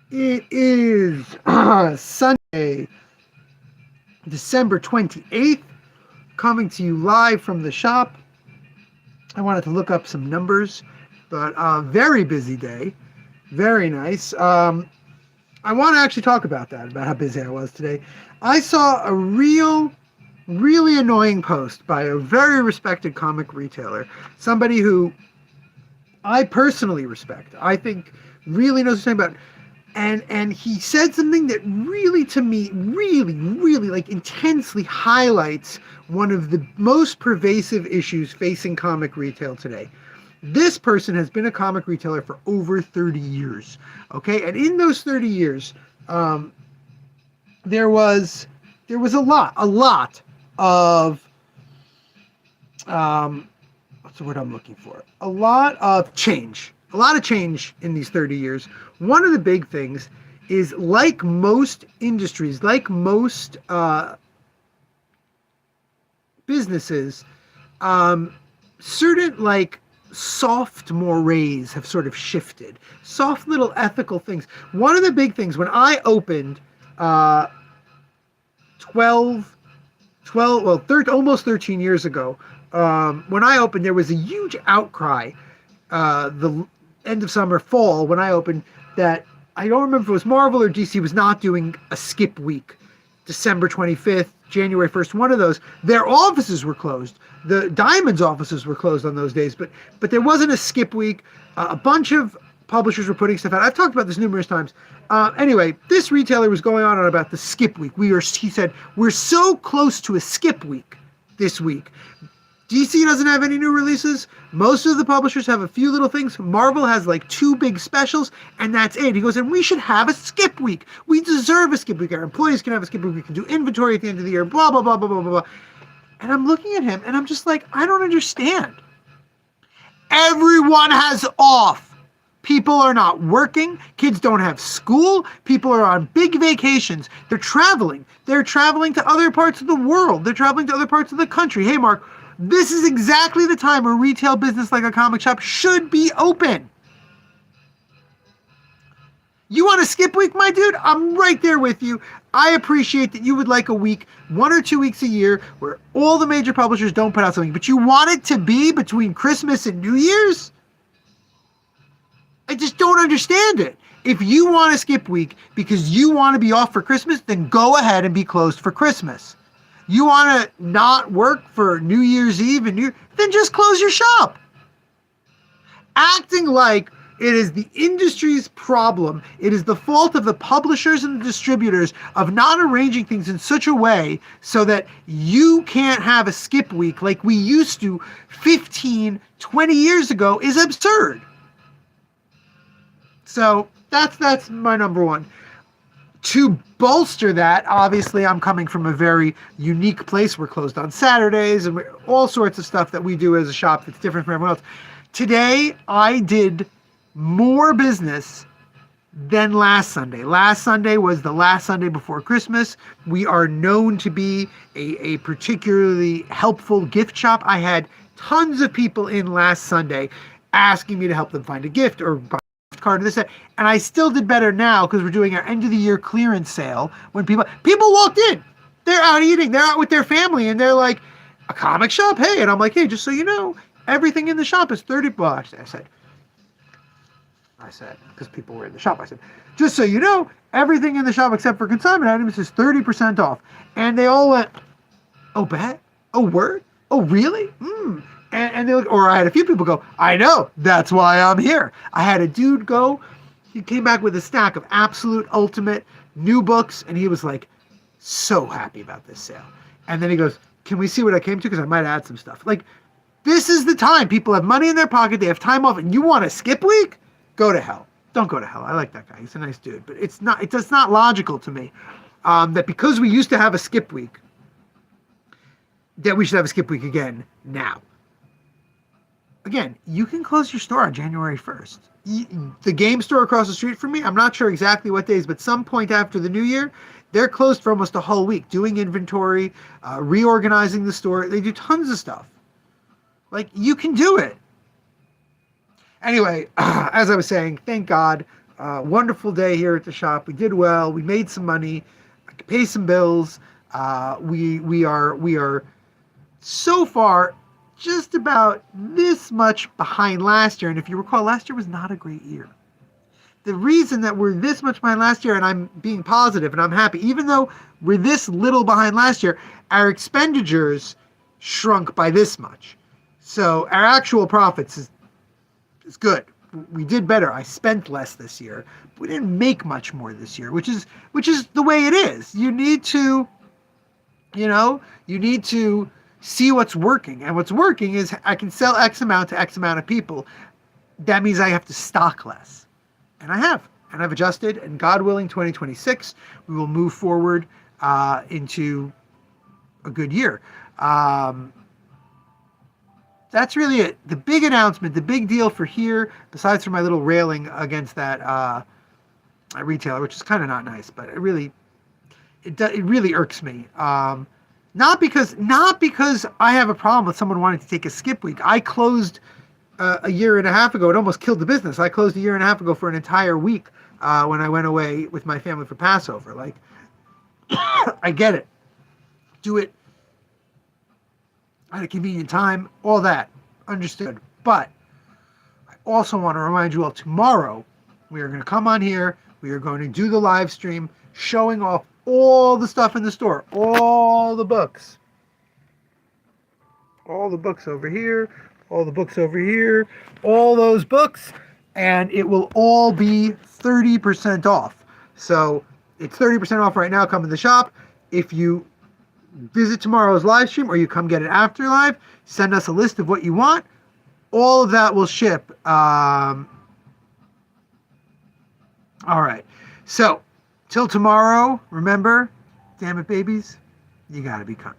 It is Sunday, December 28th, coming to you live from the shop. I wanted to look up some numbers, but very busy day. Very nice. I want to actually talk about that, about how busy I was today. I saw a really annoying post by a very respected comic retailer, somebody who I personally respect. I think really knows what he's talking about. And he said something that really, to me, really like intensely highlights one of the most pervasive issues facing comic retail today. This person has been a comic retailer for over 30 years. Okay, and in those 30 years, there was a lot of what's the word I'm looking for? A lot of change. A lot of change in these 30 years. One of the big things is, like most industries, like most businesses, certain like soft mores have sort of shifted. Soft little ethical things. One of the big things when I opened 12, 12, well, almost 13 years ago, when I opened, there was a huge outcry the end of summer, fall, when I opened, that I don't remember if it was Marvel or DC was not doing a skip week. December 25th, January 1st, one of those. Their offices were closed. The Diamond's offices were closed on those days, but there wasn't a skip week. A bunch of publishers were putting stuff out. I've talked about this numerous times. Anyway, this retailer was going on about the skip week. He said, we're so close to a skip week this week. DC doesn't have any new releases. Most of the publishers have a few little things. Marvel has like 2 big specials, and that's it. He goes, and we should have a skip week. We deserve a skip week. Our employees can have a skip week. We can do inventory at the end of the year, blah, blah, blah, blah, blah, blah. And I'm looking at him, and I'm just like, I don't understand. Everyone has off. People are not working. Kids don't have school. People are on big vacations. They're traveling. They're traveling to other parts of the world. They're traveling to other parts of the country. Hey, Mark, this is exactly the time a retail business like a comic shop should be open. You want a skip week, my dude? I'm right there with you. I appreciate that you would like a week, 1 or 2 weeks a year, where all the major publishers don't put out something, but you want it to be between Christmas and New Year's? I just don't understand it. If you want a skip week because you want to be off for Christmas, then go ahead and be closed for Christmas. You want to not work for New Year's Eve then just close your shop. Acting like it is the industry's problem, it is the fault of the publishers and the distributors of not arranging things in such a way so that you can't have a skip week like we used to 15, 20 years ago is absurd. So that's my number one. To bolster that, obviously, I'm coming from a very unique place. We're closed on Saturdays and all sorts of stuff that we do as a shop that's different from everyone else. Today, I did more business than last Sunday. Last Sunday was the last Sunday before Christmas. We are known to be a particularly helpful gift shop. I had tons of people in last Sunday asking me to help them find a gift or buy card or this, that. And I still did better now because we're doing our end of the year clearance sale. When people walked in, they're out eating, they're out with their family, and they're like, a comic shop? Hey. And I'm like, hey, just so you know, everything in the shop is 30. Well, actually, I said, because people were in the shop, I said, just so you know, everything in the shop except for consignment items is 30% off. And they all went, oh, bet? Oh, word? Oh, really? And they look, or I had a few people go, I know, that's why I'm here. I had a dude go, he came back with a stack of absolute ultimate new books, and he was like, so happy about this sale. And then he goes, can we see what I came to? Because I might add some stuff. Like, this is the time. People have money in their pocket, they have time off, and you want a skip week? Go to hell. Don't go to hell. I like that guy. He's a nice dude. But it's not logical to me that because we used to have a skip week, that we should have a skip week again now. Again, you can close your store on January 1st. The game store across the street from me, I'm not sure exactly what days, but some point after the new year, they're closed for almost a whole week, doing inventory, reorganizing the store. They do tons of stuff. Like, you can do it. Anyway, as I was saying, thank God Wonderful day here at the shop. We did well. We made some money. I could pay some bills. We are so far just about this much behind last year. And if you recall, last year was not a great year. The reason that we're this much behind last year, and I'm being positive and I'm happy, even though we're this little behind last year, our expenditures shrunk by this much. So our actual profits is good. We did better. I spent less this year. We didn't make much more this year, which is the way it is. You need to see what's working. And what's working is I can sell X amount to X amount of people. That means I have to stock less. And I have. And I've adjusted. And God willing, 2026, we will move forward into a good year. That's really it. The big announcement, the big deal for here, besides for my little railing against that retailer, which is kind of not nice, but it really irks me. Not because I have a problem with someone wanting to take a skip week. I closed a year and a half ago. It almost killed the business. I closed a year and a half ago for an entire week when I went away with my family for Passover. Like, I get it. Do it at a convenient time. All that. Understood. But I also want to remind you all, tomorrow we are going to come on here. We are going to do the live stream showing off all the stuff in the store, all the books over here, all the books over here, all those books, and it will all be 30% off. So it's 30% off right now. Come in the shop. If you visit tomorrow's live stream or you come get it after live, send us a list of what you want. All of that will ship. All right. So till tomorrow, remember, damn it, babies, you gotta be kind.